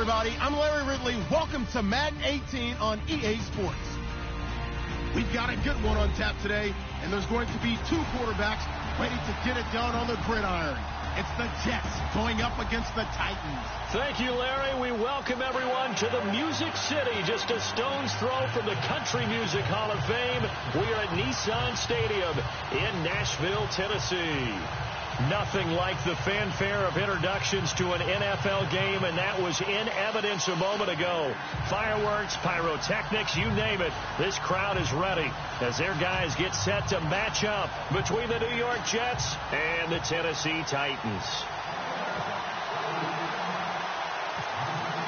everybody. I'm Larry Ridley. Welcome to Madden 18 on EA Sports. We've got a good one on tap today, and there's going to be two quarterbacks ready to get it done on the gridiron. It's the Jets going up against the Titans. Thank you, Larry. We welcome everyone to the Music City, just a stone's throw from the Country Music Hall of Fame. We are at Nissan Stadium in Nashville, Tennessee. Nothing like the fanfare of introductions to an NFL game, and that was in evidence a moment ago. Fireworks, pyrotechnics, you name it. This crowd is ready as their guys get set to match up between the New York Jets and the Tennessee Titans.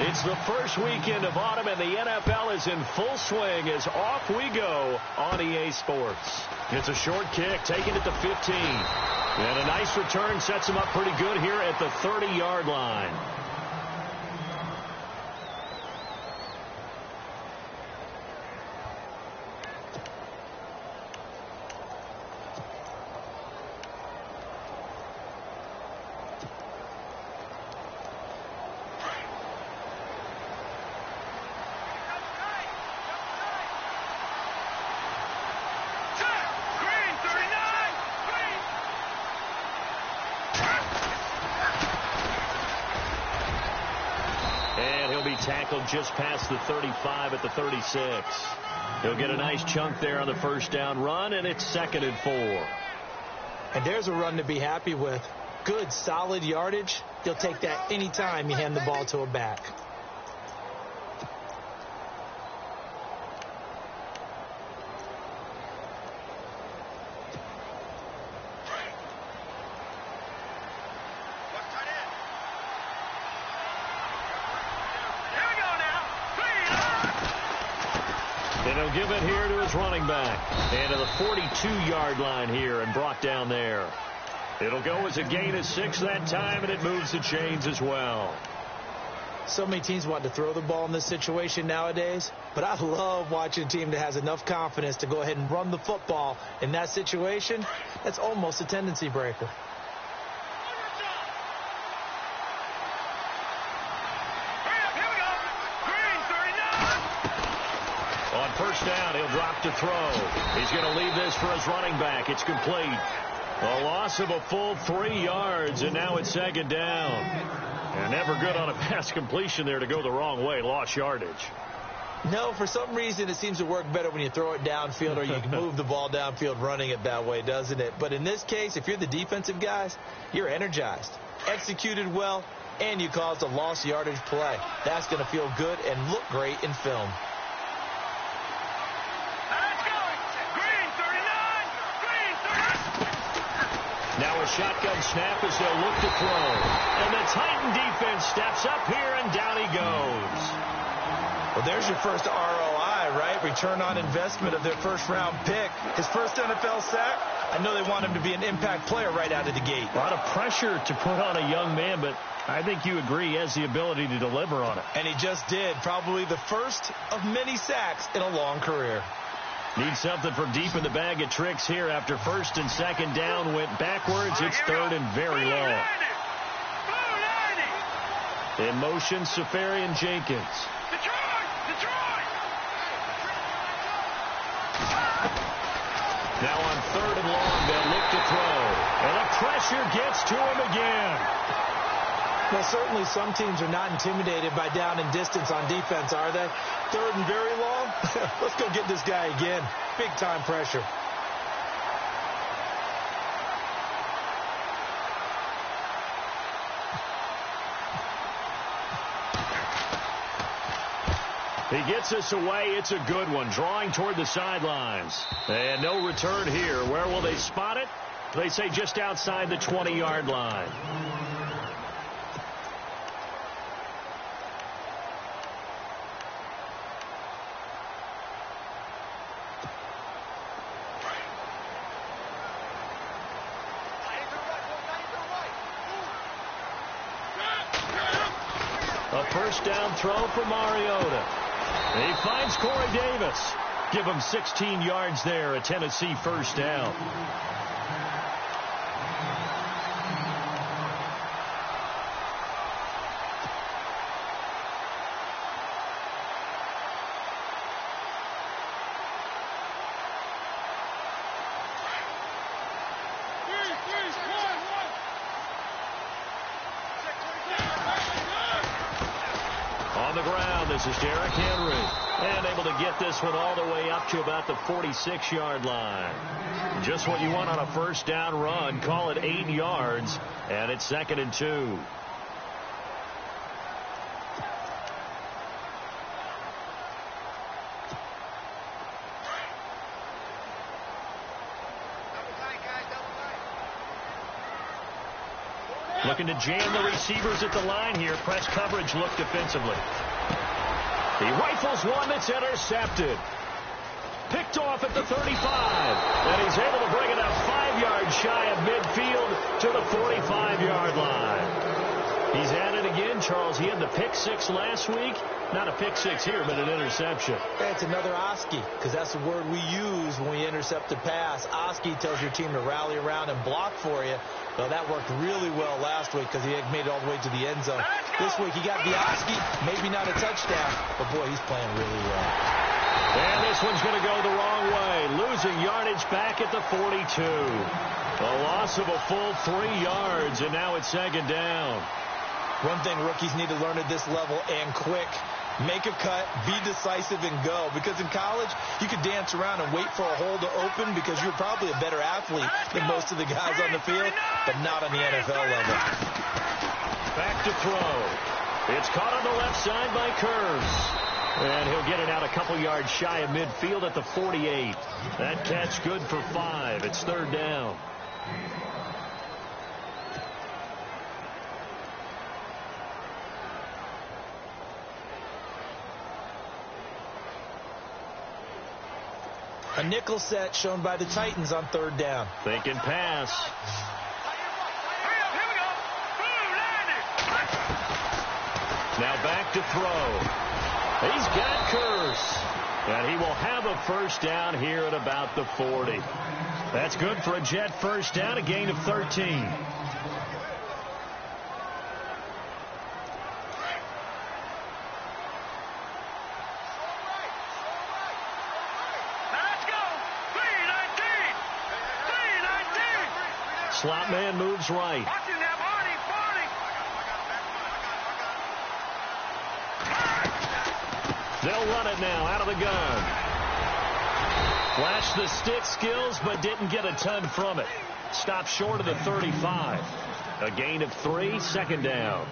It's the first weekend of autumn, and the NFL is in full swing as off we go on EA Sports. It's a short kick, taking it to 15. And a nice return sets him up pretty good here at the 30-yard line. Tackled just past the 35 at the 36. He'll get a nice chunk there on the first down run, and it's 2nd and 4. And there's a run to be happy with. Good, solid yardage. You'll take that anytime you hand the ball to a back. And he'll give it here to his running back. And to the 42-yard line here and brought down there. It'll go as a gain of 6 that time, and it moves the chains as well. So many teams want to throw the ball in this situation nowadays, but I love watching a team that has enough confidence to go ahead and run the football in that situation. That's almost a tendency breaker. First down, he'll drop to throw. He's going to leave this for his running back. It's complete. A loss of a full 3 yards, and now it's 2nd down. And never good on a pass completion there to go the wrong way. Lost yardage. No, for some reason it seems to work better when you throw it downfield or you can move the ball downfield running it that way, doesn't it? But in this case, if you're the defensive guys, you're energized, executed well, and you caused a lost yardage play. That's going to feel good and look great in film. Now a shotgun snap as they'll look to throw. And the Titan defense steps up here, and down he goes. Well, there's your first ROI, right? Return on investment of their first-round pick. His first NFL sack. I know they want him to be an impact player right out of the gate. A lot of pressure to put on a young man, but I think you agree he has the ability to deliver on it. And he just did. Probably the first of many sacks in a long career. Need something from deep in the bag of tricks here after 1st and 2nd down went backwards. It's 3rd and very long. In motion, Safarian Jenkins. Now on 3rd and long, they'll look to throw. And the pressure gets to him again. Well, certainly some teams are not intimidated by down and distance on defense, are they? 3rd and very long? Let's go get this guy again. Big-time pressure. He gets us away. It's a good one. Drawing toward the sidelines. And no return here. Where will they spot it? They say just outside the 20-yard line. A first down throw for Mariota. He finds Corey Davis. Give him 16 yards there, a Tennessee first down. the ground. This is Derrick Henry. And able to get this one all the way up to about the 46-yard line. Just what you want on a first down run. Call it 8 yards. And it's 2nd and 2. Looking to jam the receivers at the line here. Press coverage look defensively. He rifles one that's intercepted. Picked off at the 35. And he's able to bring it up 5 yards shy of midfield to the 45-yard line. He's at it again, Charles. He had the pick 6 last week. Not a pick 6 here, but an interception. It's another Oski, because that's the word we use when we intercept a pass. Oski tells your team to rally around and block for you. Well, that worked really well last week because he had made it all the way to the end zone. This week he got the Oski, maybe not a touchdown, but boy, he's playing really well. And this one's going to go the wrong way. Losing yardage back at the 42. A loss of a full 3 yards, and now it's 2nd down. One thing rookies need to learn at this level, and quick. Make a cut, be decisive, and go. Because in college, you could dance around and wait for a hole to open because you're probably a better athlete than most of the guys on the field, but not on the NFL level. Back to throw. It's caught on the left side by Kurz. And he'll get it out a couple yards shy of midfield at the 48. That catch good for 5. It's 3rd down. A nickel set shown by the Titans on 3rd down. Thinking pass. Now back to throw. He's got Kurz. And he will have a first down here at about the 40. That's good for a Jet first down, a gain of 13. Slot man moves right. They'll run it now out of the gun. Flashed the stick skills, but didn't get a ton from it. Stopped short of the 35. A gain of 3, 2nd down.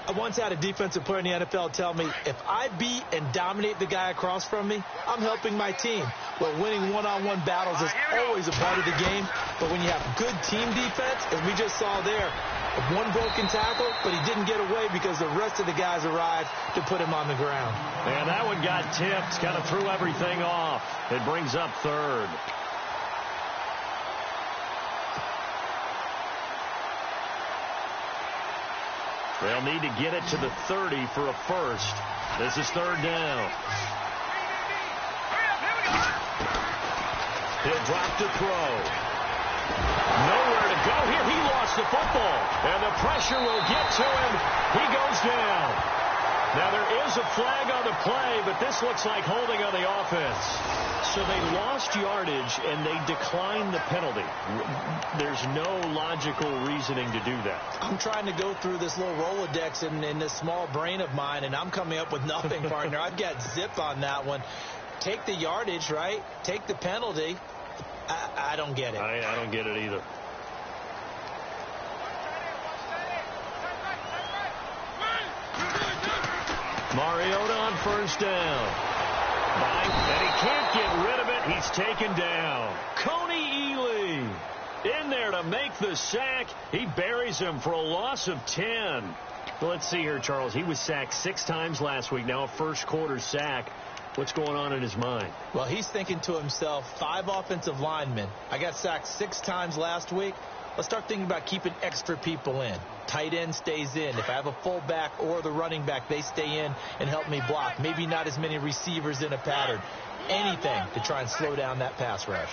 I once had a defensive player in the NFL tell me, if I beat and dominate the guy across from me, I'm helping my team. Well, winning one-on-one battles is always a part of the game, but when you have good team defense, as we just saw there, one broken tackle, but he didn't get away because the rest of the guys arrived to put him on the ground. And that one got tipped, kind of threw everything off. It brings up 3rd. They'll need to get it to the 30 for a first. This is 3rd down. He'll drop to throw. Nowhere to go here. He lost the football. And the pressure will get to him. He goes down. Now there is a flag on the play, but this looks like holding on the offense. So they lost yardage, and they declined the penalty. There's no logical reasoning to do that. I'm trying to go through this little Rolodex in this small brain of mine, and I'm coming up with nothing, partner. I've got zip on that one. Take the yardage, right? Take the penalty. I don't get it. I don't get it either. Mariota on first down. And he can't get rid of it. He's taken down. Coney Ely in there to make the sack. He buries him for a loss of 10. Let's see here, Charles. He was sacked 6 times last week. Now a first quarter sack. What's going on in his mind? Well, he's thinking to himself, 5 offensive linemen. I got sacked 6 times last week. Let's start thinking about keeping extra people in. Tight end stays in. If I have a fullback or the running back, they stay in and help me block. Maybe not as many receivers in a pattern. Anything to try and slow down that pass rush.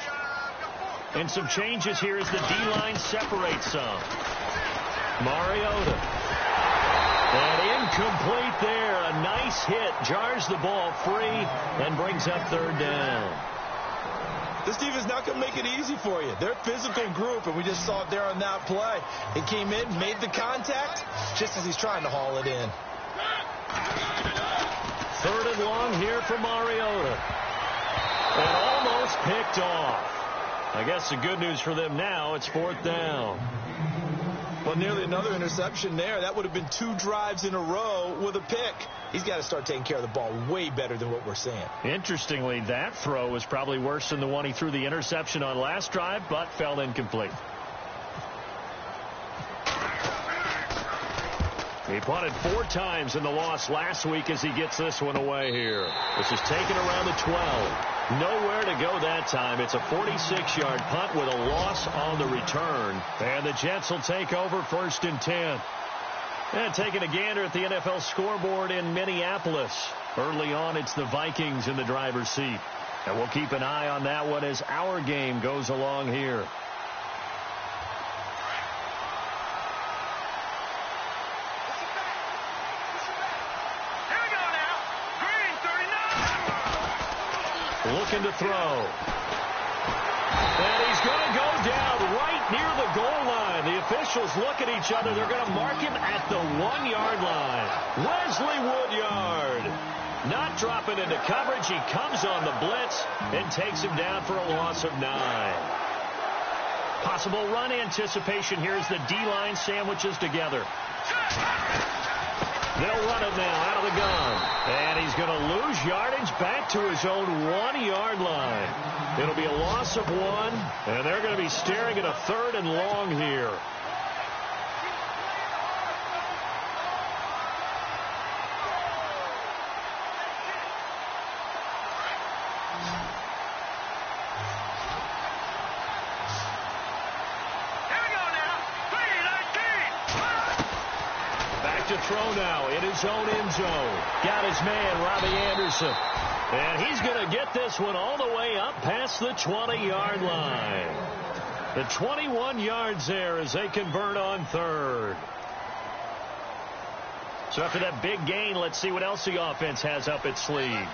And some changes here as the D-line separates some. Mariota. And incomplete there. A nice hit. Jars the ball free and brings up 3rd down. This team is not going to make it easy for you. They're a physical group, and we just saw it there on that play. He came in, made the contact, just as he's trying to haul it in. 3rd and long here for Mariota. And almost picked off. I guess the good news for them now, it's 4th down. Well, nearly another interception there. That would have been 2 drives in a row with a pick. He's got to start taking care of the ball way better than what we're seeing. Interestingly, that throw was probably worse than the one he threw the interception on last drive, but fell incomplete. He punted 4 times in the loss last week as he gets this one away here. This is taken around the 12. Nowhere to go that time. It's a 46-yard punt with a loss on the return. And the Jets will take over 1st and 10. And taking a gander at the NFL scoreboard in Minneapolis. Early on, it's the Vikings in the driver's seat. And we'll keep an eye on that one as our game goes along here. Looking to throw. And he's going to go down right near the goal line. The officials look at each other. They're going to mark him at the 1-yard line. Wesley Woodyard not dropping into coverage. He comes on the blitz and takes him down for a loss of 9. Possible run anticipation here as the D-line sandwiches together. They'll run it now out of the gun. And he's going to lose yardage back to his own 1-yard line. It'll be a loss of 1, and they're going to be staring at a 3rd and long here. To throw now in his own end zone. Got his man, Robbie Anderson. And he's going to get this one all the way up past the 20-yard line. The 21 yards there as they convert on 3rd. So after that big gain, let's see what else the offense has up its sleeve.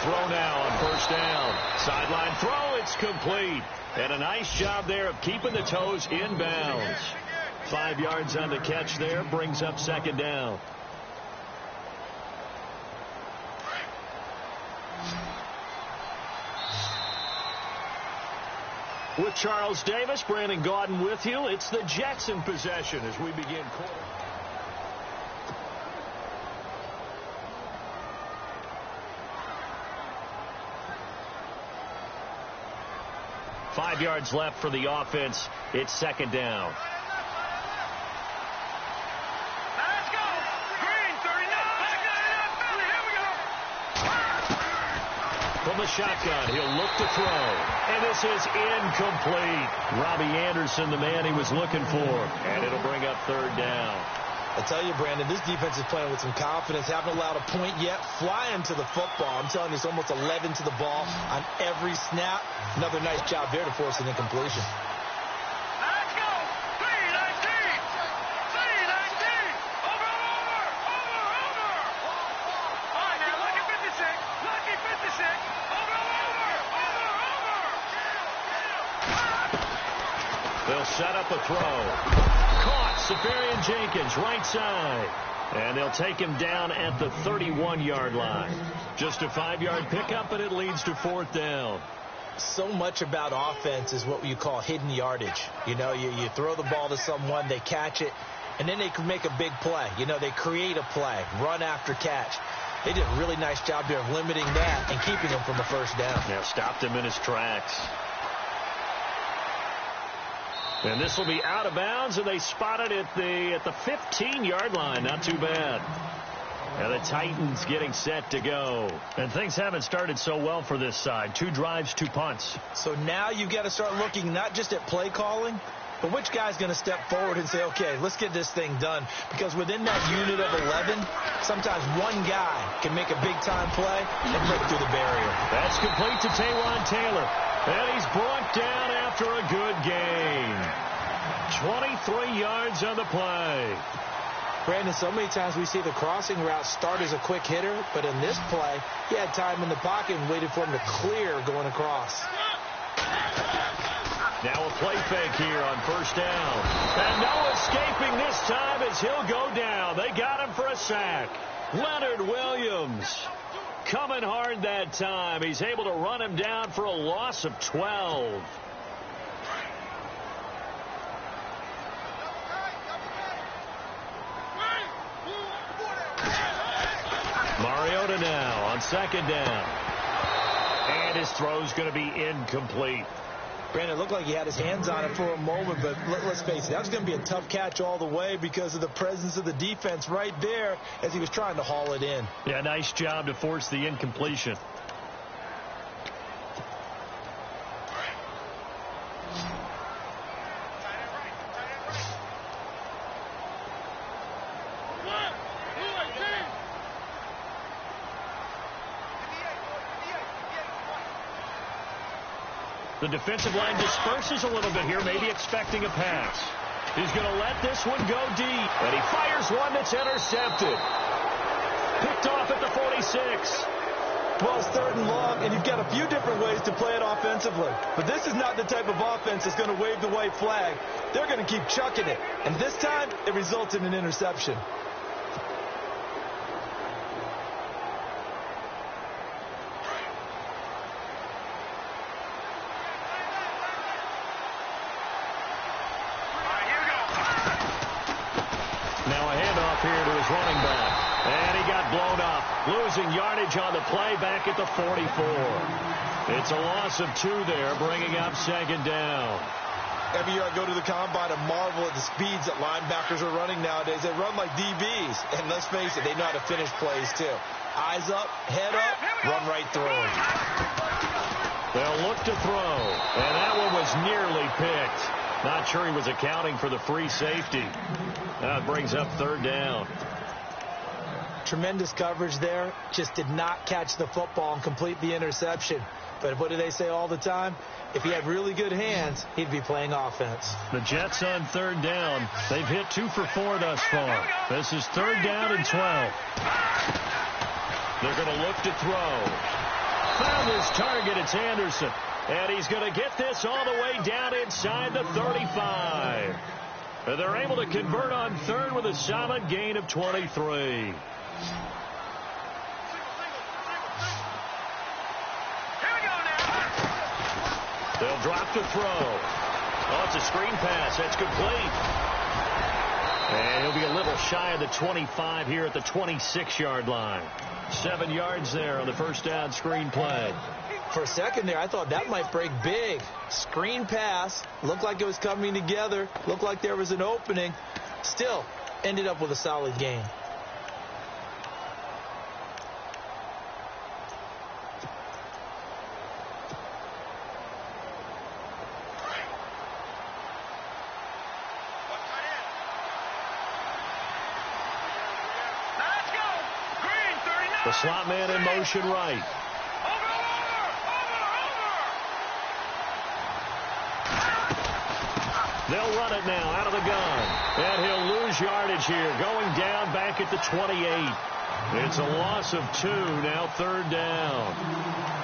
Throw now on 1st down. Sideline throw, it's complete. And a nice job there of keeping the toes in bounds. 5 yards on the catch there, brings up 2nd down. With Charles Davis, Brandon Gaudin with you. It's the Jets in possession as we begin quarter. 5 yards left for the offense. It's 2nd down. Let's go. Green, 39. Here we go. From the shotgun, he'll look to throw. And this is incomplete. Robbie Anderson, the man he was looking for. And it'll bring up 3rd down. I tell you, Brandon, this defense is playing with some confidence. Haven't allowed a point yet. Flying to the football. I'm telling you, it's almost 11 to the ball on every snap. Another nice job there to force an incompletion. Let's go. 3-19. 3-19. Over. All right, now, lucky 56. Lucky 56. Over. They'll set up a throw. Caught. Safarian Jenkins, right side. And they'll take him down at the 31-yard line. Just a 5-yard pickup, and it leads to 4th down. So much about offense is what you call hidden yardage. You know, you throw the ball to someone, they catch it, and then they can make a big play. You know, they create a play, run after catch. They did a really nice job there of limiting that and keeping him from a 1st down. Yeah, stopped him in his tracks. And this will be out of bounds, and they spot it at the 15-yard line. Not too bad. And the Titans getting set to go. And things haven't started so well for this side. 2 drives, 2 punts. So now you've got to start looking not just at play calling, but which guy's going to step forward and say, okay, let's get this thing done. Because within that unit of 11, sometimes one guy can make a big-time play and break through the barrier. That's complete to Taywan Taylor. And he's brought down after a good gain. 23 yards on the play. Brandon, so many times we see the crossing route start as a quick hitter, but in this play, he had time in the pocket and waited for him to clear going across. Now a play fake here on first down. And no escaping this time as he'll go down. They got him for a sack. Leonard Williams coming hard that time. He's able to run him down for a loss of 12. Mariota now on second down. And his throw's going to be incomplete. Brandon, it looked like he had his hands on it for a moment, but let's face it, that was going to be a tough catch all the way because of the presence of the defense right there as he was trying to haul it in. Yeah, nice job to force the incompletion. The defensive line disperses a little bit here, maybe expecting a pass. He's going to let this one go deep. And he fires one that's intercepted. Picked off at the 46. Well, it's third and long, and you've got a few different ways to play it offensively. But this is not the type of offense that's going to wave the white flag. They're going to keep chucking it. And this time, it results in an interception. Running back, and he got blown up, losing yardage on the play back at the 44. It's a loss of 2 there, bringing up second down. Every year I go to the combine and marvel at the speeds that linebackers are running nowadays. They run like DBs, and let's face it, they know how to finish plays too. Eyes up, head up, run right through them. They'll look to throw, and that one was nearly picked. Not sure he was accounting for the free safety. That brings up third down. Tremendous coverage there. Just did not catch the football and complete the interception. But what do they say all the time? If he had really good hands, he'd be playing offense. The Jets on third down. They've hit 2 for 4 thus far. This is third down and 12. They're going to look to throw. Found his target. It's Anderson. And he's going to get this all the way down inside the 35. And they're able to convert on third with a solid gain of 23. They'll drop to throw. Oh, it's a screen pass. That's complete. And he'll be a little shy of the 25 here at the 26-yard line. 7 yards there on the first down screen play. For a second there, I thought that might break big. Screen pass. Looked like it was coming together. Looked like there was an opening. Still, ended up with a solid gain. The slot man in motion right. They'll run it now out of the gun. And he'll lose yardage here. Going down back at the 28. It's a loss of 2. Now third down.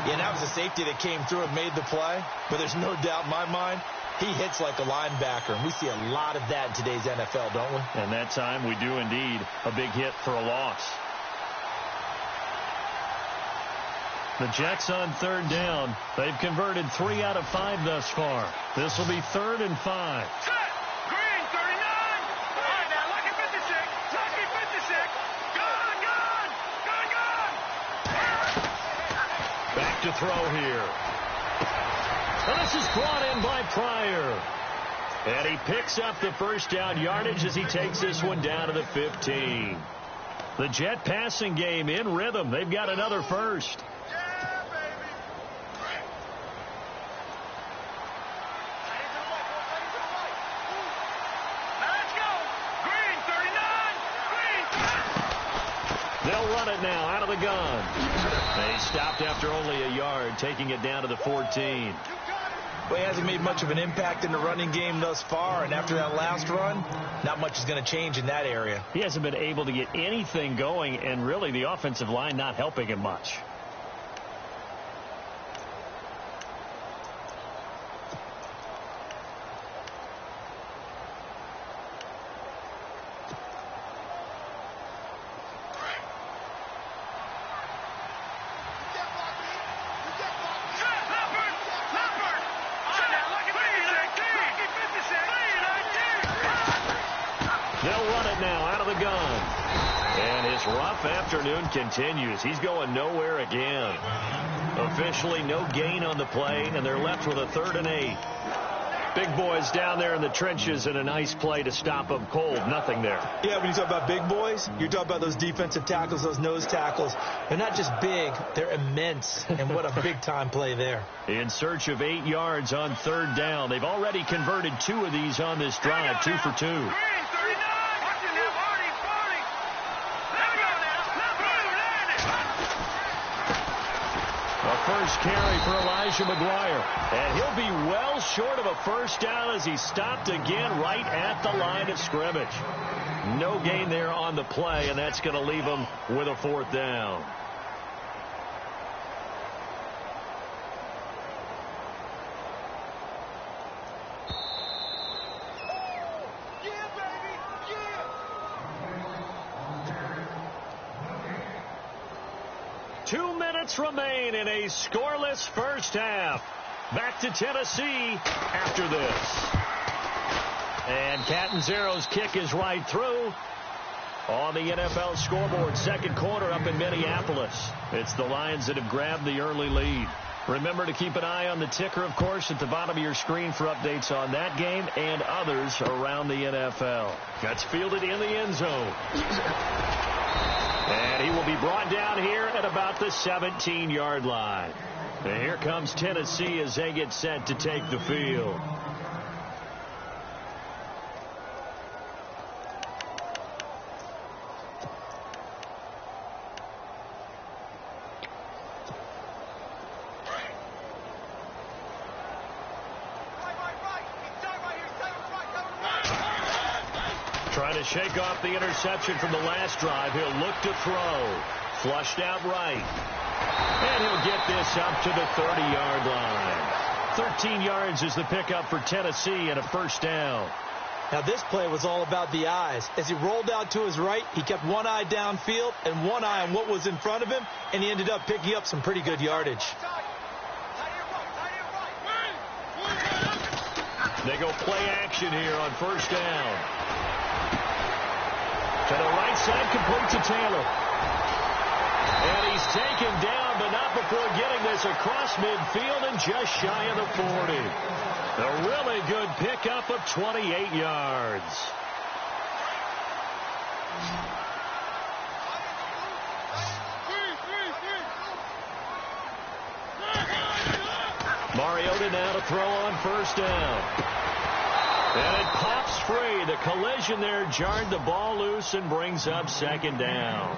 Yeah, that was a safety that came through and made the play. But there's no doubt in my mind, he hits like a linebacker. And we see a lot of that in today's NFL, don't we? And that time we do indeed. A big hit for a loss. The Jets on third down. They've converted 3 out of 5 thus far. This will be third and 5. Set! Green, 39! All right, now, lucky 56! Lucky 56! Gone! Back to throw here. And this is brought in by Pryor. And he picks up the first down yardage as he takes this one down to the 15. The Jet passing game in rhythm. They've got another first. They'll run it now out of the gun. They stopped after only a yard, taking it down to the 14. Well, he hasn't made much of an impact in the running game thus far, and after that last run, not much is going to change in that area. He hasn't been able to get anything going, and really the offensive line not helping him much. Afternoon continues. He's going nowhere again. Officially no gain on the play, and they're left with a 3rd and 8. Big boys down there in the trenches, and a nice play to stop them cold. Nothing there. Yeah, when you talk about big boys, you're talking about those defensive tackles, those nose tackles. They're not just big, they're immense, and what a big-time play there. In search of 8 yards on 3rd down. They've already converted 2 of these on this drive, 2 for 2. First carry for Elijah McGuire. And he'll be well short of a first down as he stopped again right at the line of scrimmage. No gain there on the play, and that's going to leave him with a 4th down. Remain in a scoreless first half. Back to Tennessee after this. And Catanzaro's kick is right through on the NFL scoreboard. 2nd quarter up in Minneapolis. It's the Lions that have grabbed the early lead. Remember to keep an eye on the ticker, of course, at the bottom of your screen for updates on that game and others around the NFL. Gets fielded in the end zone. And he will be brought down here at about the 17-yard line. And here comes Tennessee as they get set to take the field. Trying to shake off the interception from the last drive. He'll look to throw. Flushed out right. And he'll get this up to the 30-yard line. 13 yards is the pickup for Tennessee and a first down. Now this play was all about the eyes. As he rolled out to his right, he kept one eye downfield and one eye on what was in front of him, and he ended up picking up some pretty good yardage. They go play action here on first down. To the right side, complete to Taylor. And he's taken down, but not before getting this across midfield and just shy of the 40. A really good pickup of 28 yards. Mariota now to throw on first down. And it pops free. The collision there jarred the ball loose and brings up second down.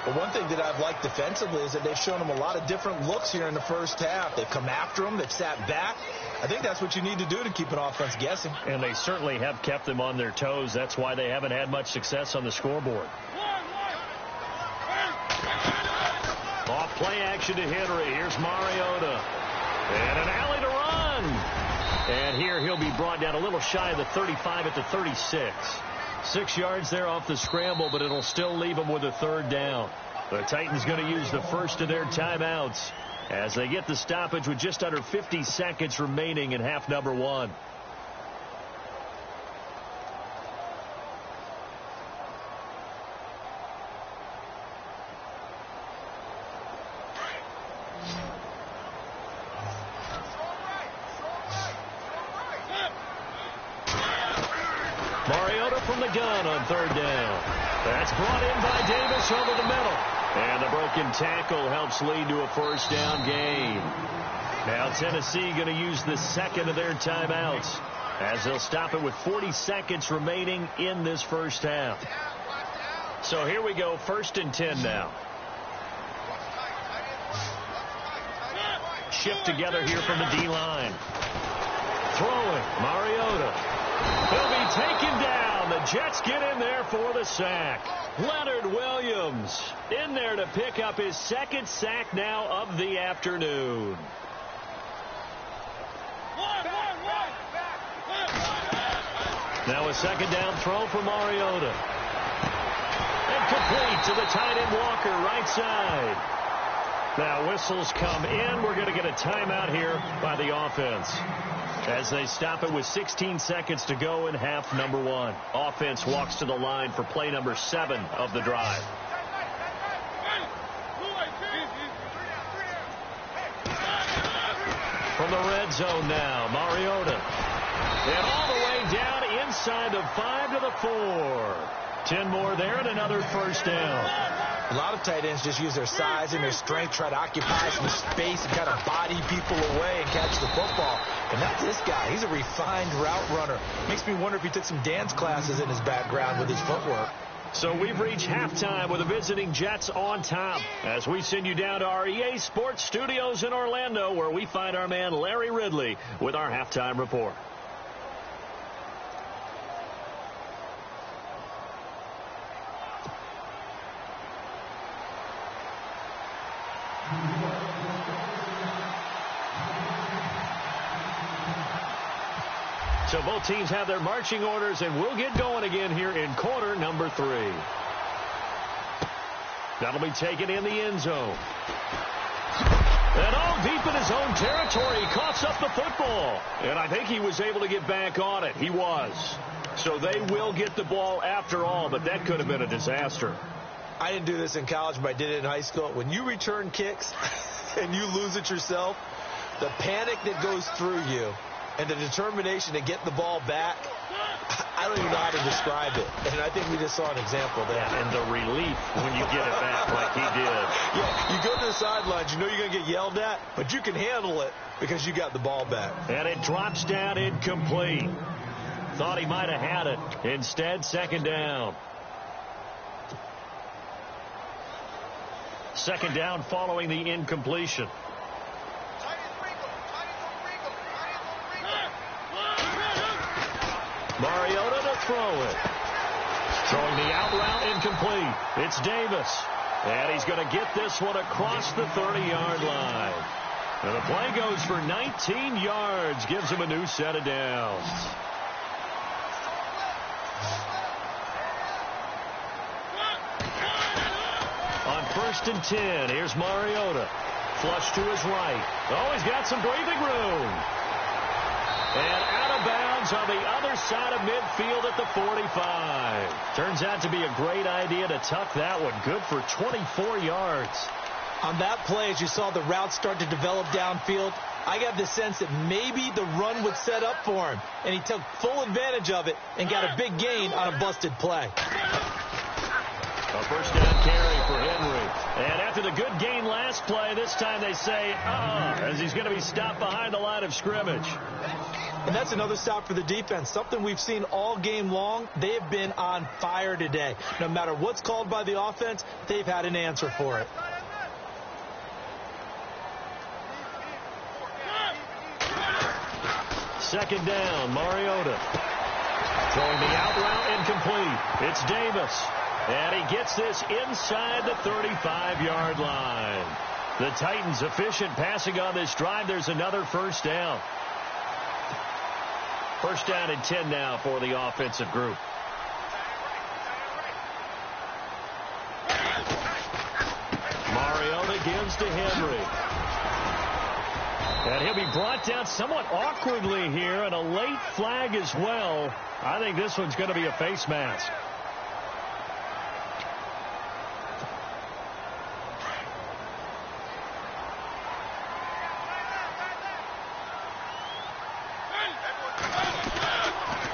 Well, one thing that I've liked defensively is that they've shown him a lot of different looks here in the first half. They've come after him. They've sat back. I think that's what you need to do to keep an offense guessing. And they certainly have kept them on their toes. That's why they haven't had much success on the scoreboard. Off play action to Henry. Here's Mariota. And an alley to run. And here he'll be brought down a little shy of the 35 at the 36. 6 yards there off the scramble, but it'll still leave him with a third down. The Titans going to use the first of their timeouts as they get the stoppage with just under 50 seconds remaining in half number 1. Mariota from the gun on third down. That's brought in by Davis over the middle. And the broken tackle helps lead to a first down gain. Now Tennessee going to use the second of their timeouts as they'll stop it with 40 seconds remaining in this first half. So here we go, 1st and 10 now. shift together here from the D-line. Throwing, Mariota. He'll be taken down. The Jets get in there for the sack. Leonard Williams in there to pick up his second sack now of the afternoon. Now a second down throw for Mariota. And complete to the tight end Walker, right side. Now whistles come in. We're going to get a timeout here by the offense as they stop it with 16 seconds to go in half number 1. Offense walks to the line for play number 7 of the drive. From the red zone now, Mariota. And all the way down inside the 5 to the 4. 10 more there and another first down. A lot of tight ends just use their size and their strength, try to occupy some space and kind of body people away and catch the football. And not this guy. He's a refined route runner. Makes me wonder if he took some dance classes in his background with his footwork. So we've reached halftime with the visiting Jets on top as we send you down to our EA Sports Studios in Orlando, where we find our man Larry Ridley with our halftime report. So both teams have their marching orders, and we'll get going again here in quarter number 3. That'll be taken in the end zone. And all deep in his own territory, he coughs up the football. And I think he was able to get back on it. He was. So they will get the ball after all, but that could have been a disaster. I didn't do this in college, but I did it in high school. When you return kicks and you lose it yourself, the panic that goes through you and the determination to get the ball back, I don't even know how to describe it. And I think we just saw an example there. Yeah, and the relief when you get it back like he did. Yeah, you go to the sidelines, you know you're going to get yelled at, but you can handle it because you got the ball back. And it drops down incomplete. Thought he might have had it. Instead, second down. Second down following the incompletion. Mariota to throw it. Throwing the out route incomplete. It's Davis. And he's going to get this one across the 30-yard line. And the play goes for 19 yards. Gives him a new set of downs. On 1st and 10, here's Mariota. Flush to his right. Oh, he's got some breathing room. And out of bounds on the other side of midfield at the 45. Turns out to be a great idea to tuck that one. Good for 24 yards. On that play, as you saw the route start to develop downfield, I got the sense that maybe the run would set up for him. And he took full advantage of it and got a big gain on a busted play. A first down carry for Henry. And after the good gain last play, this time they say, as he's going to be stopped behind the line of scrimmage. And that's another stop for the defense. Something we've seen all game long. They have been on fire today. No matter what's called by the offense, they've had an answer for it. Second down, Mariota. Throwing the out route incomplete. It's Davis. And he gets this inside the 35-yard line. The Titans efficient passing on this drive. There's another first down. First down and 10 now for the offensive group. Mariota gives to Henry. And he'll be brought down somewhat awkwardly here, and a late flag as well. I think this one's going to be a face mask.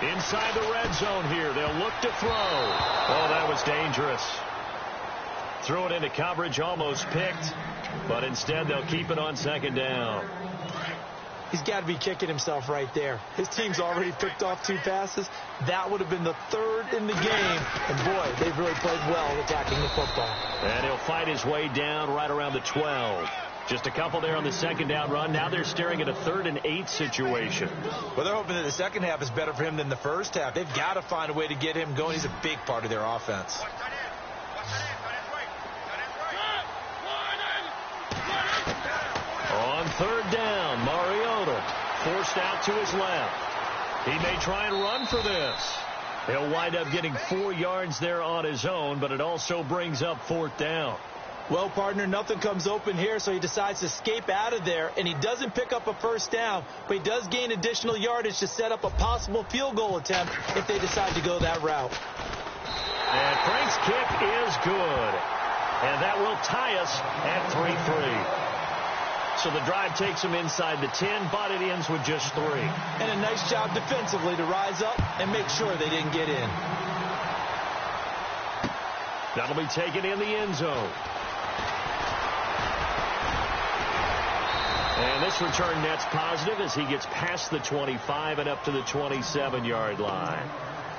Inside the red zone here. They'll look to throw. Oh, that was dangerous. Threw it into coverage, almost picked. But instead, they'll keep it on second down. He's got to be kicking himself right there. His team's already picked off 2 passes. That would have been the 3rd in the game. And, boy, they've really played well attacking the football. And he'll fight his way down right around the 12. Just a couple there on the second down run. Now they're staring at a 3rd and 8 situation. Well, they're hoping that the second half is better for him than the first half. They've got to find a way to get him going. He's a big part of their offense. On 3rd down, Mariota forced out to his left. He may try and run for this. He'll wind up getting 4 yards there on his own, but it also brings up 4th down. Well, partner, nothing comes open here, so he decides to escape out of there, and he doesn't pick up a first down, but he does gain additional yardage to set up a possible field goal attempt if they decide to go that route. And Frank's kick is good, and that will tie us at 3-3. So the drive takes him inside the 10, but it ends with just 3. And a nice job defensively to rise up and make sure they didn't get in. That'll be taken in the end zone. And this return net's positive as he gets past the 25 and up to the 27-yard line.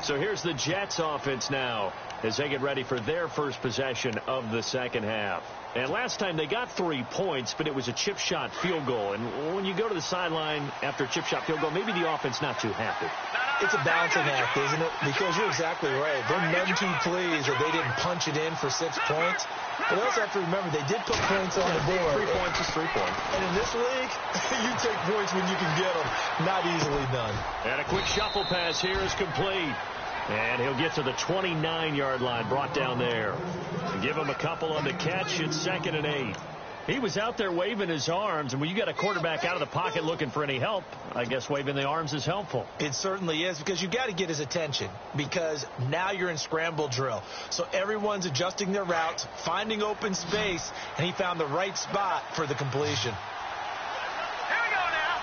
So here's the Jets offense now as they get ready for their first possession of the second half. And last time they got 3 points, but it was a chip shot field goal. And when you go to the sideline after a chip shot field goal, maybe the offense not too happy. It's a balancing act, isn't it? Because you're exactly right. They're none too pleased that they didn't punch it in for 6 points. But also have to remember, they did put points on the board. 3 points is 3 points. And in this league, you take points when you can get them. Not easily done. And a quick shuffle pass here is complete. And he'll get to the 29-yard line, brought down there. Give him a couple on the catch. It's 2nd and 8. He was out there waving his arms, and when you got a quarterback out of the pocket looking for any help, I guess waving the arms is helpful. It certainly is, because you got to get his attention, because now you're in scramble drill. So everyone's adjusting their routes, finding open space, and he found the right spot for the completion. Here we go now.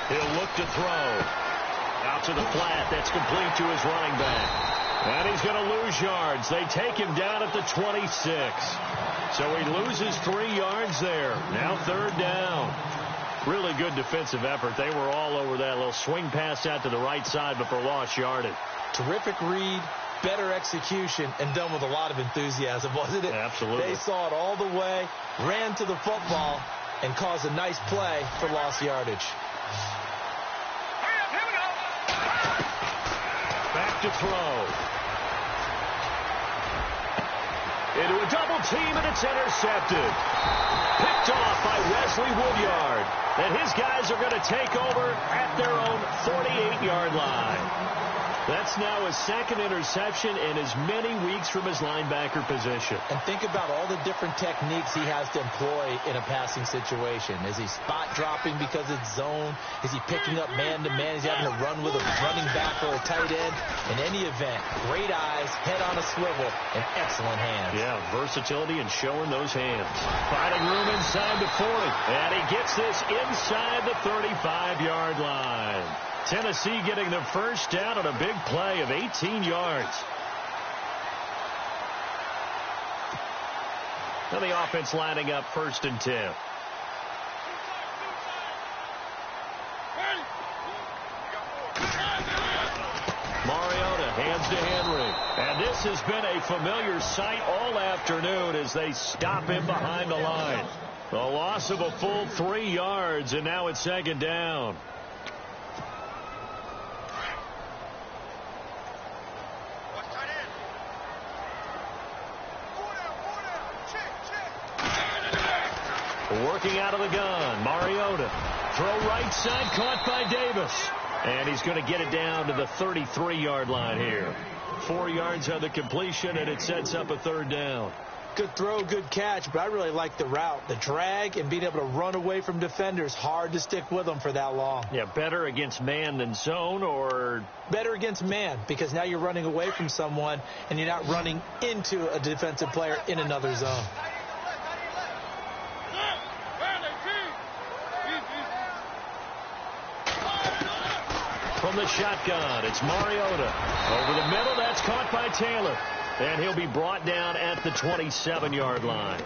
He'll look to throw. Out to the flat. That's complete to his running back. And he's going to lose yards. They take him down at the 26. So he loses 3 yards there. Now 3rd down. Really good defensive effort. They were all over that little swing pass out to the right side, but for lost yardage. Terrific read, better execution, and done with a lot of enthusiasm, wasn't it? Absolutely. They saw it all the way, ran to the football, and caused a nice play for lost yardage. Back to throw. Into a double team, and it's intercepted. Picked off by Wesley Woodyard. And his guys are going to take over at their own 48-yard line. That's now his 2nd interception in as many weeks from his linebacker position. And think about all the different techniques he has to employ in a passing situation. Is he spot dropping because it's zone? Is he picking up man-to-man? Is he having to run with a running back or a tight end? In any event, great eyes, head on a swivel, and excellent hands. Yeah, versatility and showing those hands. Finding room inside the 40. And he gets this inside the 35-yard line. Tennessee getting the first down on a big play of 18 yards. Now the offense lining up 1st and 10. Mariota hands to Henry. And this has been a familiar sight all afternoon as they stop him behind the line. The loss of a full 3 yards, and now it's 2nd down. Working out of the gun, Mariota. Throw right side, caught by Davis. And he's going to get it down to the 33-yard line here. 4 yards on the completion, and it sets up a 3rd down. Good throw, good catch, but I really like the route. The drag and being able to run away from defenders, hard to stick with them for that long. Yeah, better against man than zone, or? Better against man, because now you're running away from someone, and you're not running into a defensive player in another zone. From the shotgun, it's Mariota. Over the middle, that's caught by Taylor. And he'll be brought down at the 27-yard line.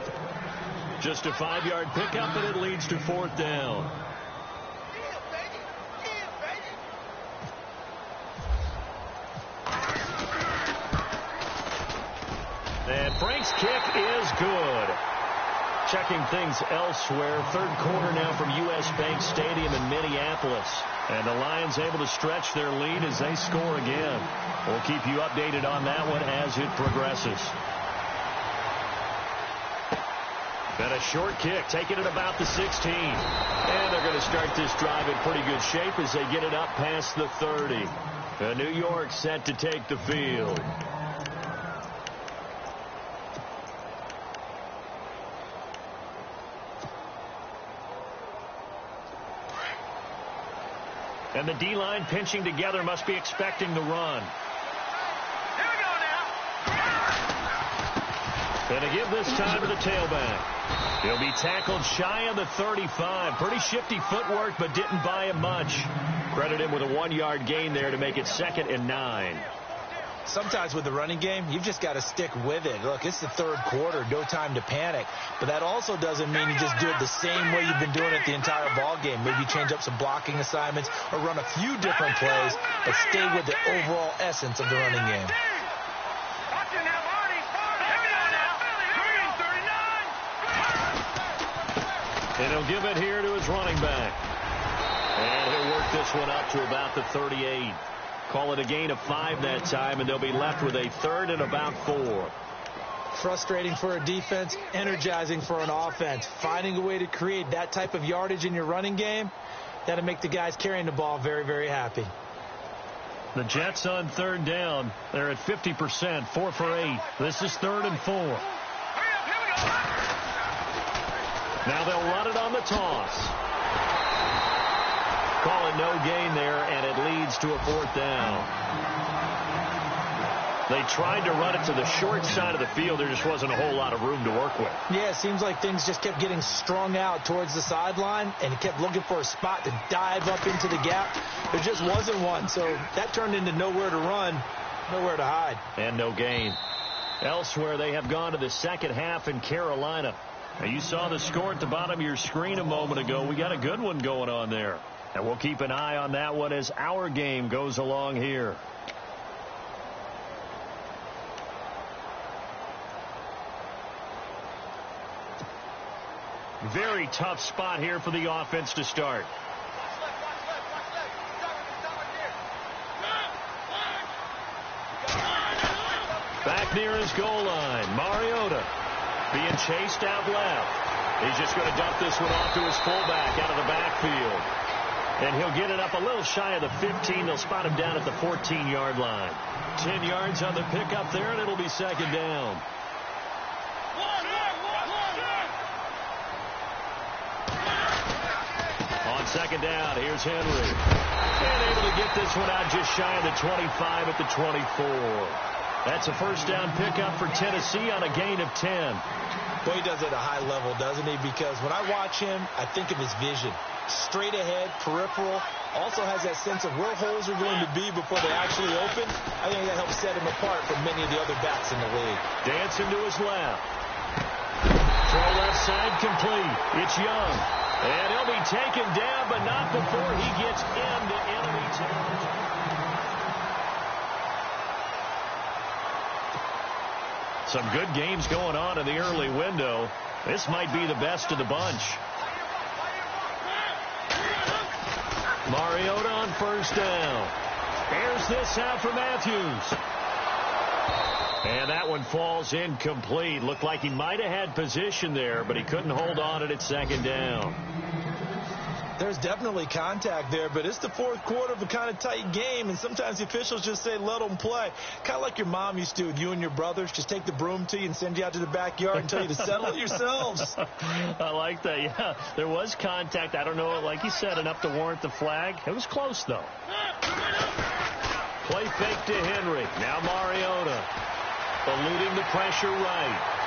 Just a 5-yard pickup, and it leads to 4th down. And Frank's kick is good. Checking things elsewhere. Third quarter now from U.S. Bank Stadium in Minneapolis. And the Lions able to stretch their lead as they score again. We'll keep you updated on that one as it progresses. And a short kick, taking it about the 16. And they're going to start this drive in pretty good shape as they get it up past the 30. New York set to take the field. And the D-line pinching together, must be expecting the run. Here we go now. And to give this time to the tailback. He'll be tackled shy of the 35. Pretty shifty footwork, but didn't buy him much. Credit him with a 1-yard gain there to make it 2nd and 9. Sometimes with the running game, you've just got to stick with it. Look, it's the third quarter, no time to panic. But that also doesn't mean you just do it the same way you've been doing it the entire ball game. Maybe change up some blocking assignments or run a few different plays, but stay with the overall essence of the running game. And he'll give it here to his running back. And he'll work this one up to about the 38. Call it a gain of 5 that time, and they'll be left with a 3rd and about 4. Frustrating for a defense, energizing for an offense. Finding a way to create that type of yardage in your running game, that'll make the guys carrying the ball very, very happy. The Jets on 3rd down. They're at 50%, 4 for 8. This is 3rd and 4. Now they'll run it on the toss. Call it no gain there, and it leads to a 4th down. They tried to run it to the short side of the field. There just wasn't a whole lot of room to work with. Yeah, it seems like things just kept getting strung out towards the sideline, and he kept looking for a spot to dive up into the gap. There just wasn't one, so that turned into nowhere to run, nowhere to hide. And no gain. Elsewhere, they have gone to the second half in Carolina. Now, you saw the score at the bottom of your screen a moment ago. We got a good one going on there. And we'll keep an eye on that one as our game goes along here. Very tough spot here for the offense to start. Back near his goal line, Mariota being chased out left. He's just going to dump this one off to his fullback out of the backfield. And he'll get it up a little shy of the 15. They'll spot him down at the 14-yard line. 10 yards on the pickup there, and it'll be 2nd down. On 2nd down, here's Henry. And able to get this one out just shy of the 25 at the 24. That's a 1st down pickup for Tennessee on a gain of 10. Boy, he does it at a high level, doesn't he? Because when I watch him, I think of his vision. Straight ahead, peripheral, also has that sense of where holes are going to be before they actually open. I think that helps set him apart from many of the other backs in the league. Dancing to his left. Throw left side complete. It's Young. And he'll be taken down, but not before he gets into enemy territory. Some good games going on in the early window. This might be the best of the bunch. Mariota on 1st down. Airs this out for Matthews. And that one falls incomplete. Looked like he might have had position there, but he couldn't hold on at 2nd down. There's definitely contact there, but it's the 4th quarter of a kind of tight game, and sometimes the officials just say, let them play. Kind of like your mom used to with you and your brothers. Just take the broom to you and send you out to the backyard and tell you to settle it yourselves. I like that, yeah. There was contact. I don't know, like you said, enough to warrant the flag. It was close, though. Play fake to Henry. Now Mariota. Eluding the pressure right.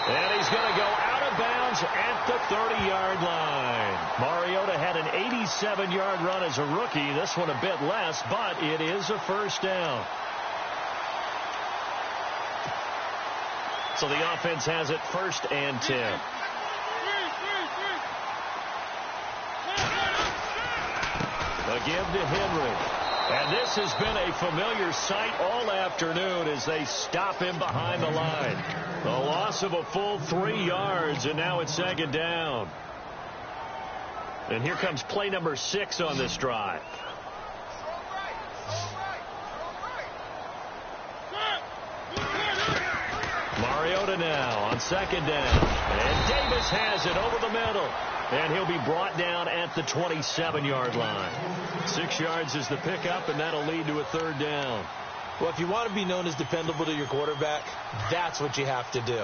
And he's going to go out of bounds at the 30-yard line. Mariota had an 87-yard run as a rookie. This one a bit less, but it is a 1st down. So the offense has it 1st and 10. A give to Henry. And this This has been a familiar sight all afternoon as they stop him behind the line. The loss of a full 3 yards, and now it's second down. And here comes play number 6 on this drive. Mariota now on second down. And Davis has it over the middle. And he'll be brought down at the 27-yard line. 6 yards is the pickup, and that'll lead to a third down. Well, if you want to be known as dependable to your quarterback, that's what you have to do.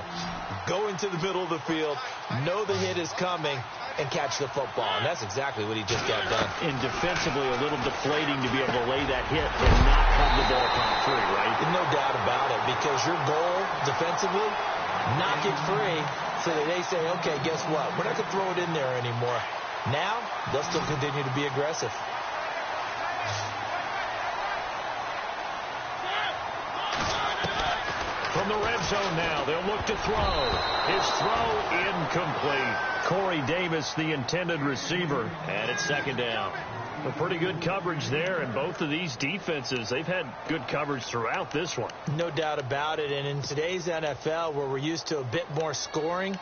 Go into the middle of the field, know the hit is coming, and catch the football. And that's exactly what he just got done. And defensively, a little deflating to be able to lay that hit and not have the ball come free, right? No doubt about it, because your goal defensively, knock it free, so that they say, okay, guess what? We're not going to throw it in there anymore. Now, they'll still continue to be aggressive. From the red zone now, they'll look to throw. His throw incomplete. Corey Davis, the intended receiver, and it's second down. A pretty good coverage there, and both of these defenses, they've had good coverage throughout this one. No doubt about it, and in today's NFL, where we're used to a bit more scoring,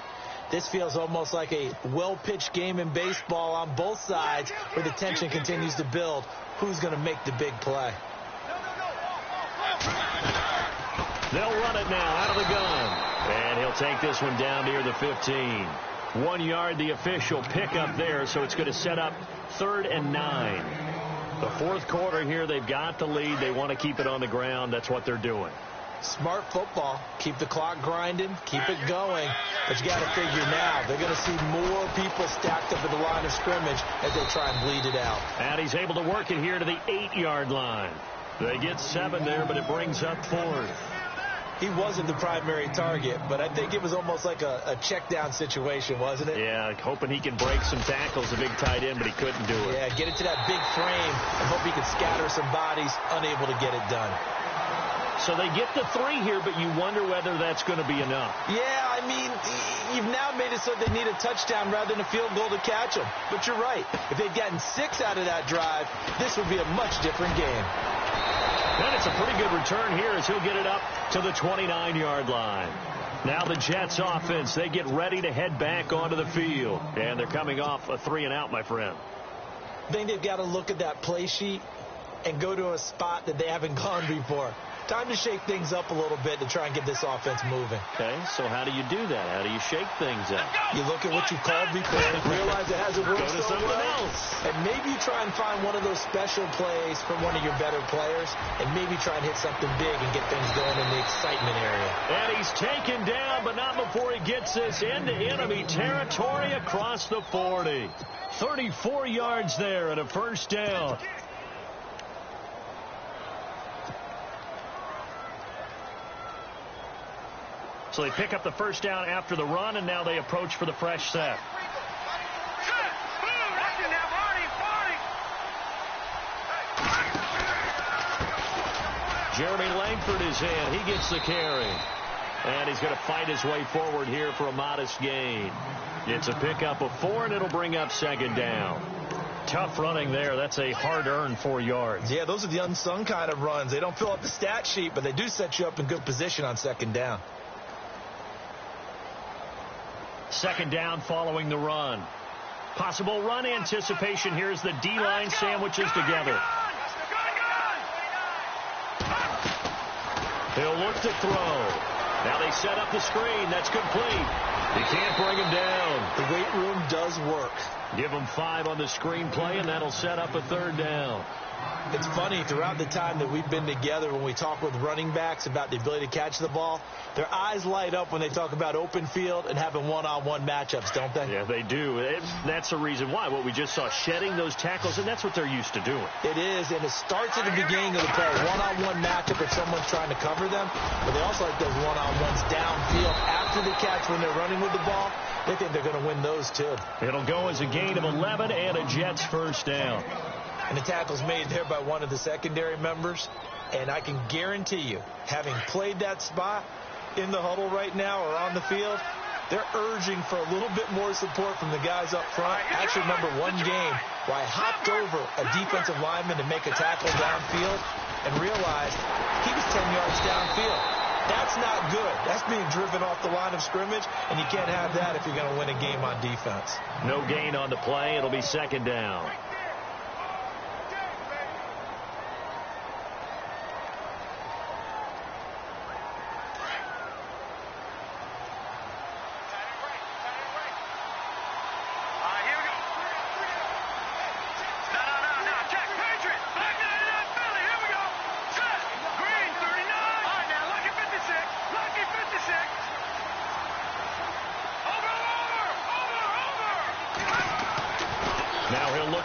this feels almost like a well-pitched game in baseball on both sides, where the tension continues to build. Who's going to make the big play? They'll run it now out of the gun. And he'll take this one down near the 15. 1 yard, the official pickup there, so it's going to set up 3rd and 9. The fourth quarter here, they've got the lead. They want to keep it on the ground. That's what they're doing. Smart football. Keep the clock grinding. Keep it going. But you got to figure now, they're going to see more people stacked up at the line of scrimmage as they try and bleed it out. And he's able to work it here to the 8-yard line. They get 7 there, but it brings up 4th. He wasn't the primary target, but I think it was almost like a check down situation, wasn't it? Yeah, hoping he can break some tackles, a big tight end, but he couldn't do it. Yeah, get it to that big frame and hope he can scatter some bodies, unable to get it done. So they get the 3 here, but you wonder whether that's going to be enough. Yeah, I mean, you've now made it so they need a touchdown rather than a field goal to catch them. But you're right. If they'd gotten 6 out of that drive, this would be a much different game. And it's a pretty good return here as he'll get it up to the 29-yard line. Now the Jets offense, they get ready to head back onto the field. And they're coming off a 3-and-out, my friend. I think they've got to look at that play sheet and go to a spot that they haven't gone before. Time to shake things up a little bit to try and get this offense moving. Okay, so how do you do that? How do you shake things up? You look at what you called before, realize it hasn't worked so something well, else. And maybe you try and find one of those special plays from one of your better players, and maybe try and hit something big and get things going in the excitement area. And he's taken down, but not before he gets this into enemy territory across the 40. 34 yards there and a first down. So they pick up the first down after the run, and now they approach for the fresh set. Jeremy Langford is in. He gets the carry. And he's going to fight his way forward here for a modest gain. It's a pickup of 4, and it'll bring up second down. Tough running there. That's a hard-earned 4 yards. Yeah, those are the unsung kind of runs. They don't fill up the stat sheet, but they do set you up in good position on second down. Second down following the run. Possible run anticipation. Here's the D-line sandwiches together. He'll look to throw. Now they set up the screen. That's complete. He can't bring him down. The weight room does work. Give him 5 on the screen play, and that'll set up a third down. It's funny, throughout the time that we've been together, when we talk with running backs about the ability to catch the ball, their eyes light up when they talk about open field and having one-on-one matchups, don't they? Yeah, they do. That's the reason why. What we just saw, shedding those tackles, and that's what they're used to doing. It is, and it starts at the beginning of the play. One-on-one matchup if someone's trying to cover them, but they also like those one-on-ones downfield after the catch when they're running with the ball. They think they're going to win those, too. It'll go as a gain of 11 and a Jets first down. And the tackle's made there by one of the secondary members. And I can guarantee you, having played that spot in the huddle right now or on the field, they're urging for a little bit more support from the guys up front. I actually remember one game where I hopped over a defensive lineman to make a tackle downfield and realized he was 10 yards downfield. That's not good. That's being driven off the line of scrimmage, and you can't have that if you're going to win a game on defense. No gain on the play. It'll be second down.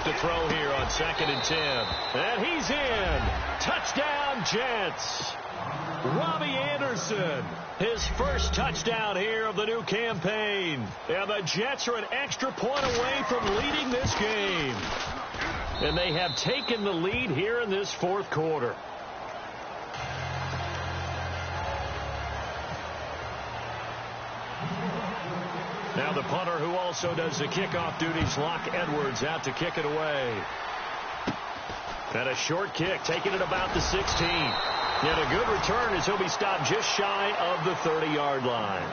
To throw here on 2nd and 10. And he's in. Touchdown, Jets. Robbie Anderson, his first touchdown here of the new campaign. And the Jets are an extra point away from leading this game. And they have taken the lead here in this fourth quarter. Now the punter who also does the kickoff duties, Locke Edwards, out to kick it away. And a short kick, taking it about the 16. And a good return as he'll be stopped just shy of the 30-yard line.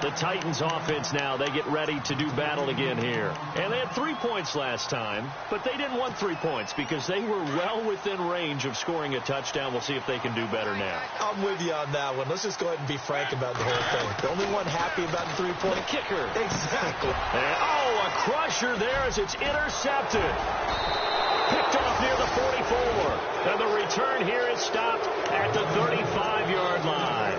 The Titans offense now, they get ready to do battle again here. And they had 3 points last time, but they didn't want 3 points because they were well within range of scoring a touchdown. We'll see if they can do better now. I'm with you on that one. Let's just go ahead and be frank about the whole thing. The only one happy about the 3-point the kicker. Exactly. And, oh, a crusher there as it's intercepted. Picked off near the 44. And the return here is stopped at the 35-yard line.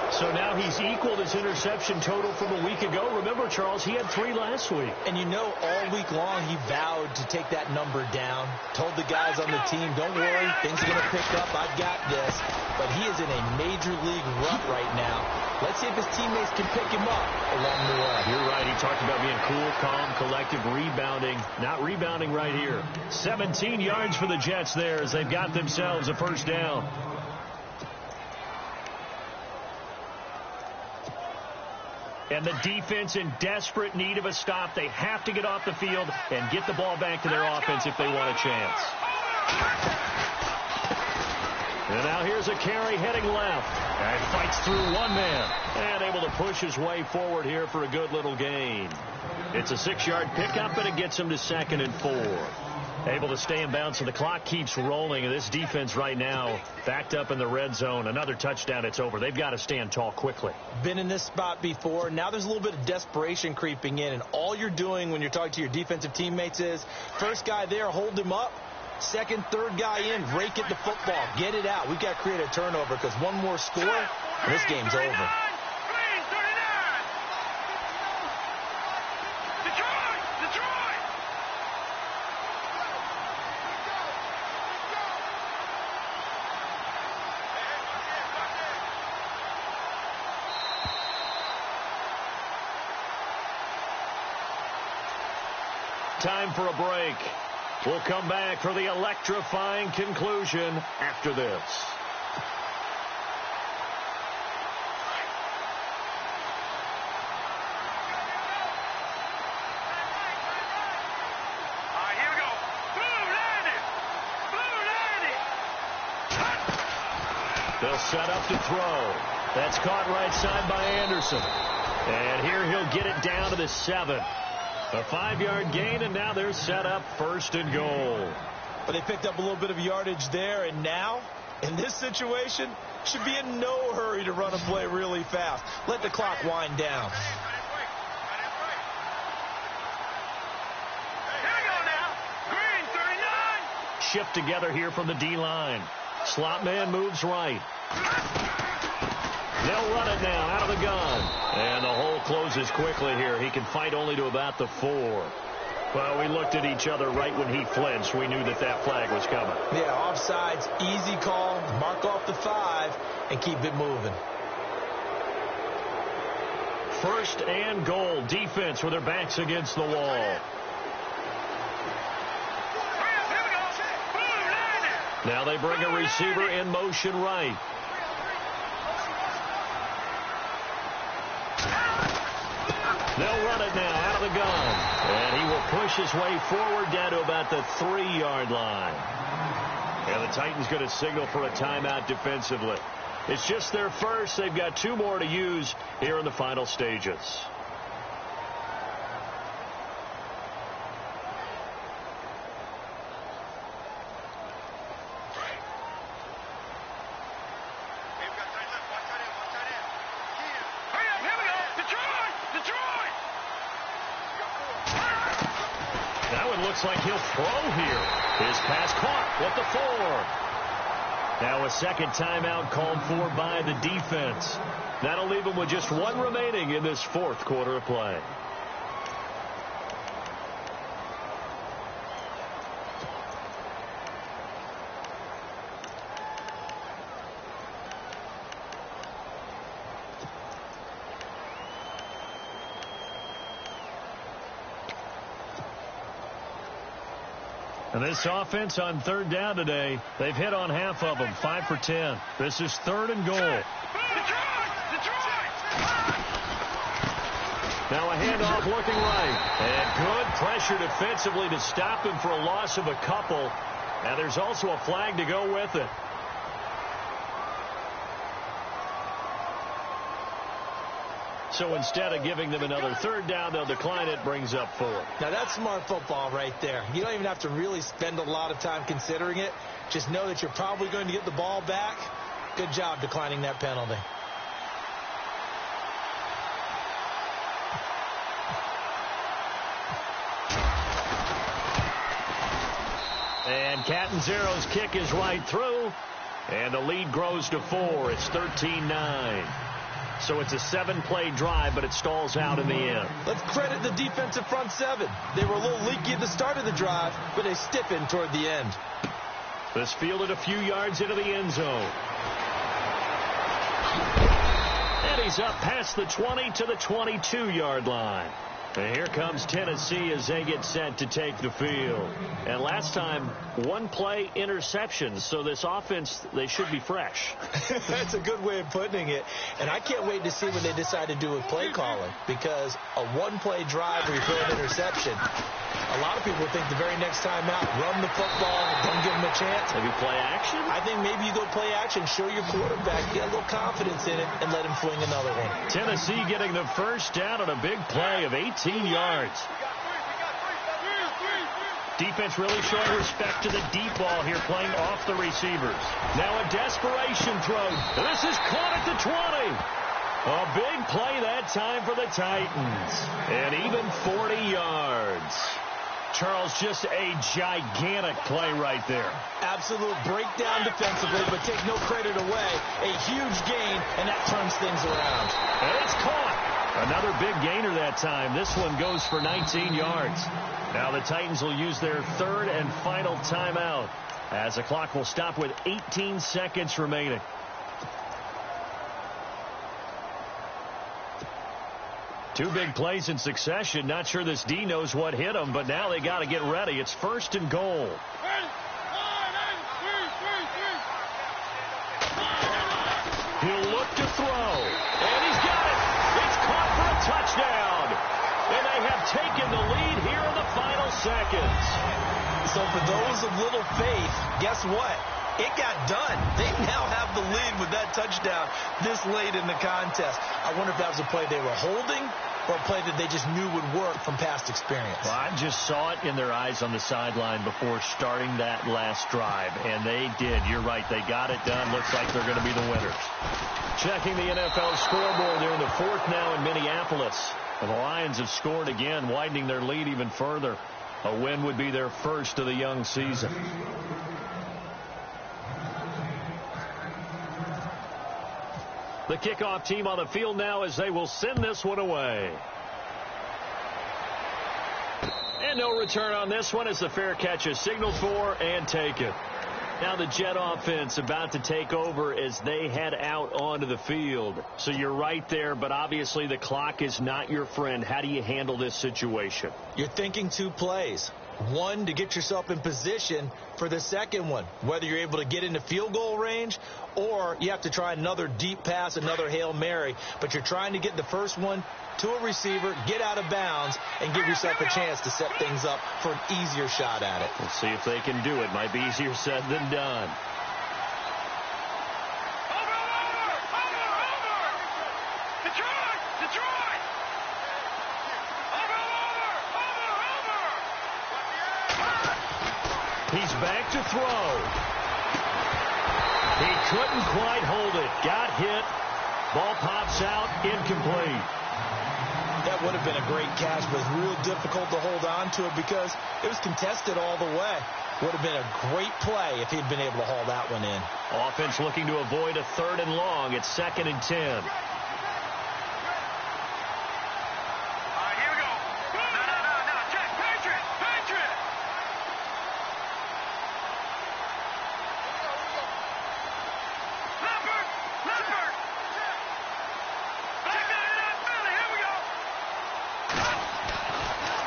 So now he's equaled his interception total from a week ago. Remember, Charles, he had 3 last week. And you know, all week long he vowed to take that number down. Told the guys on the team, don't worry, things are going to pick up. I've got this. But he is in a major league rut right now. Let's see if his teammates can pick him up along the way. You're right. He talked about being cool, calm, collective, rebounding. Not rebounding right here. 17 yards for the Jets there as they've got themselves a first down. And the defense in desperate need of a stop. They have to get off the field and get the ball back to their offense if they want a chance. And now here's a carry heading left. And fights through one man. And able to push his way forward here for a good little gain. It's a 6-yard pickup, and it gets him to 2nd and 4. Able to stay in bounds, and the clock keeps rolling. And this defense right now backed up in the red zone. Another touchdown, it's over. They've got to stand tall quickly. Been in this spot before. Now there's a little bit of desperation creeping in. And all you're doing when you're talking to your defensive teammates is, first guy there, hold him up. Second, third guy in, rake at the football. Get it out. We've got to create a turnover because one more score, and this game's over. Time for a break. We'll come back for the electrifying conclusion after this. All right, here we go. Blue landed. Blue landed. They'll set up to throw. That's caught right side by Anderson. And here he'll get it down to the 7. A 5-yard gain, and now they're set up 1st and goal. But they picked up a little bit of yardage there, and now, in this situation, should be in no hurry to run a play really fast. Let the clock wind down. Here we go now. Green, 39. Shift together here from the D-line. Slot man moves right. They'll run it now out of the gun. And the hole closes quickly here. He can fight only to about the 4. Well, we looked at each other right when he flinched. We knew that that flag was coming. Yeah, offsides, easy call. Mark off the 5 and keep it moving. 1st and goal. Defense with their backs against the wall. Now they bring a receiver in motion right. the gun. And he will push his way forward down to about the 3-yard line. And the Titans going to signal for a timeout defensively. It's just their first. They've got 2 more to use here in the final stages. Looks like he'll throw here. His pass caught with the 4. Now a second timeout called for by the defense. That'll leave him with just 1 remaining in this 4th quarter of play. And this offense on 3rd down today, they've hit on half of them, 5 for 10. This is 3rd and goal. Now a handoff looking right. And good pressure defensively to stop him for a loss of a couple. And there's also a flag to go with it. So instead of giving them another 3rd down, they'll decline it, brings up 4. Now that's smart football right there. You don't even have to really spend a lot of time considering it. Just know that you're probably going to get the ball back. Good job declining that penalty. And Catanzaro's kick is right through. And the lead grows to 4. It's 13-9. So it's a 7-play drive, but it stalls out in the end. Let's credit the defensive front 7. They were a little leaky at the start of the drive, but they stiffened toward the end. This fielded a few yards into the end zone. And he's up past the 20 to the 22-yard line. And here comes Tennessee as they get set to take the field. And last time, 1-play interceptions. So this offense, they should be fresh. That's a good way of putting it. And I can't wait to see what they decide to do with play calling. Because a 1-play drive where you throw an interception, a lot of people think the very next time out, run the football, don't give them a chance. Maybe play action? I think maybe you go play action, show your quarterback, get a little confidence in it, and let him fling another one. Tennessee getting the first down on a big play of 18 yards. Defense really showing respect to the deep ball here, playing off the receivers. Now a desperation throw. This is caught at the 20. A big play that time for the Titans. And even 40 yards. Charles, just a gigantic play right there. Absolute breakdown defensively, but take no credit away. A huge gain, and that turns things around. And it's caught. Another big gainer that time. This one goes for 19 yards. Now the Titans will use their 3rd and final timeout as the clock will stop with 18 seconds remaining. Two big plays in succession. Not sure this D knows what hit him, but now they got to get ready. It's 1st and goal. He'll look to throw, and he's got it. It's caught for a touchdown. And they have taken the lead here in the final seconds. So for those of little faith, guess what? It got done. They now have the lead with that touchdown this late in the contest. I wonder if that was a play they were holding or a play that they just knew would work from past experience. Well, I just saw it in their eyes on the sideline before starting that last drive, and they did. You're right. They got it done. Looks like they're going to be the winners. Checking the NFL scoreboard. They're in the 4th now in Minneapolis. And the Lions have scored again, widening their lead even further. A win would be their first of the young season. The kickoff team on the field now as they will send this one away. And no return on this one as the fair catch is signaled for and taken. Now the Jet offense about to take over as they head out onto the field. So you're right there, but obviously the clock is not your friend. How do you handle this situation? You're thinking 2 plays. One, to get yourself in position for the second one, whether you're able to get into field goal range or you have to try another deep pass, another Hail Mary. But you're trying to get the first one to a receiver, get out of bounds, and give yourself a chance to set things up for an easier shot at it. We'll see if they can do it. Might be easier said than done. He's back to throw. He couldn't quite hold it. Got hit. Ball pops out. Incomplete. That would have been a great catch, but it's real difficult to hold on to it because it was contested all the way. Would have been a great play if he'd been able to haul that one in. Offense looking to avoid a 3rd and long. It's 2nd and 10.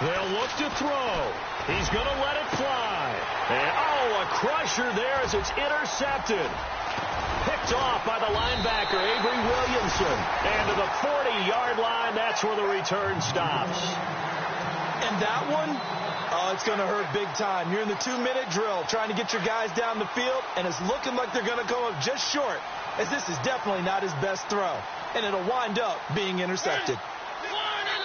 They'll look to throw. He's going to let it fly. And, a crusher there as it's intercepted. Picked off by the linebacker, Avery Williamson. And to the 40-yard line, that's where the return stops. And that one, it's going to hurt big time. You're in the 2-minute drill trying to get your guys down the field, and it's looking like they're going to come up just short, as this is definitely not his best throw. And it'll wind up being intercepted.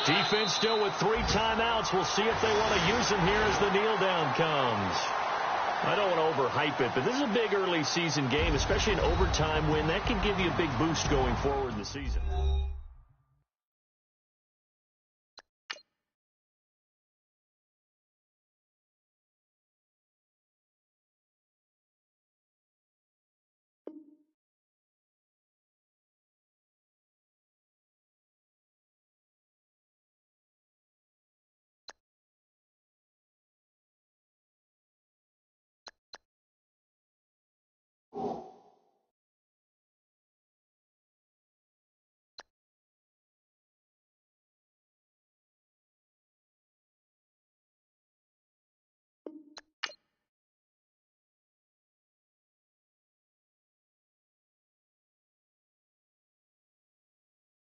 Defense still with 3 timeouts. We'll see if they want to use them here as the kneel down comes. I don't want to overhype it, but this is a big early season game, especially an overtime win. That can give you a big boost going forward in the season.